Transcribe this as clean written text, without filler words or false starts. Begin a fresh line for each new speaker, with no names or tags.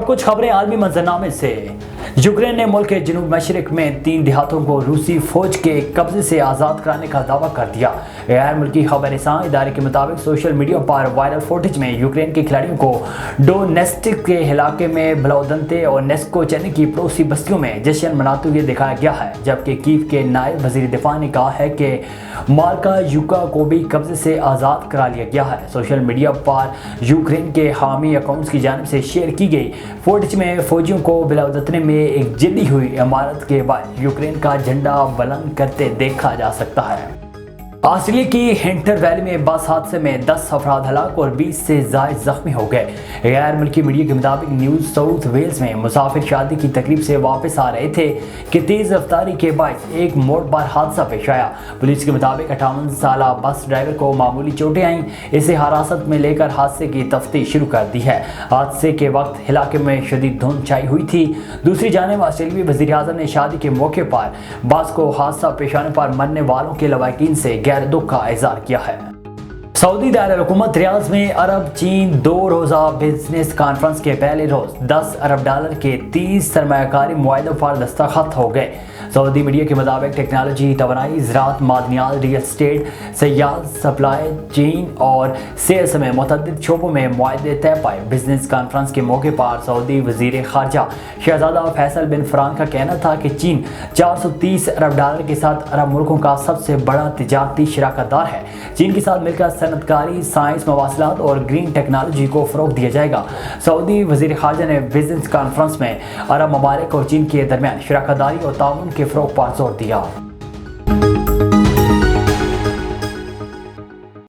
कुछ खबरें आलमी मंजरनामे से। यूक्रेन ने मुल्क के जनूब मशरक में 3 देहातों को रूसी फौज के कब्जे से आज़ाद कराने का दावा कर दिया। गैर मुल्की खबरसां इदारे के मुताबिक सोशल मीडिया पर वायरल फुटेज में यूक्रेन के खिलाड़ियों को डोनेस्टिक के इलाके में ब्लाउदंते और नेस्कोचेने की पड़ोसी बस्तियों में जश्न मनाते हुए दिखाया गया है, जबकि कीव के नायब वजीर दिफा ने कहा है कि मार्का यूका को भी कब्जे से आज़ाद करा लिया गया है। सोशल मीडिया पर यूक्रेन के हामी अकाउंट्स की जानिब से शेयर की गई फुटेज में फौजियों को ब्लाउदंते में एक जली हुई इमारत के बाद यूक्रेन का झंडा बुलंद करते देखा जा सकता है। ऑस्ट्रेलिया की हिंटर वैली में बस हादसे में 10 अफराद हलाक और 20 से ज़ायद जख्मी हो गए। गैर मुल्की मीडिया के मुताबिक न्यू साउथ वेल्स में मुसाफिर शादी की तकरीब से वापस आ रहे थे कि तेज़ रफ्तारी के बाद एक मोड़ पर हादसा पेश आया। पुलिस के मुताबिक 58 साल बस ड्राइवर को मामूली चोटें आईं। इसे हिरासत में लेकर हादसे की तफ्तीश शुरू कर दी है। हादसे के वक्त इलाके में शदीद धुंध छाई हुई थी। दूसरी जानिब ऑस्ट्रेलियाई वज़ीर आज़म ने शादी के मौके पर बस को हादसा पेश आने पर मरने वालों के लवाकिन से दुख का इज़हार किया है। सऊदी दारुल-हुकूमत रियाद में अरब चीन 2 रोज़ा बिजनेस कॉन्फ्रेंस के पहले रोज $10 अरब के 30 सरमायाकारी मुआहदों पर दस्तखत हो गए। सऊदी मीडिया के मुताबिक टेक्नोलॉजी, तवानाई, ज़राअत, मादनियात, रियल एस्टेट, सयाहत, सप्लाई चेन और सेल समेत मुतअद्दिद शोबों में मुआहदे तय पाए। बिजनेस कॉन्फ्रेंस के मौके पर सऊदी वज़ीर ख़ारजा शहज़ादा फैसल बिन फरहान का कहना था कि चीन $430 अरब के साथ अरब मुल्कों का सबसे बड़ा तिजारती शराकतदार है। चीन के साथ मिलकर सनअतकारी, साइंस, मवासलात और ग्रीन टेक्नोलॉजी को फ़रोग़ दिया जाएगा। सऊदी वज़ीर ख़ारजा ने बिजनेस कॉन्फ्रेंस में अरब ममालिक और चीन के दरमियान शराकतदारी और ताउन के फ़रोग़ पर जोर दिया।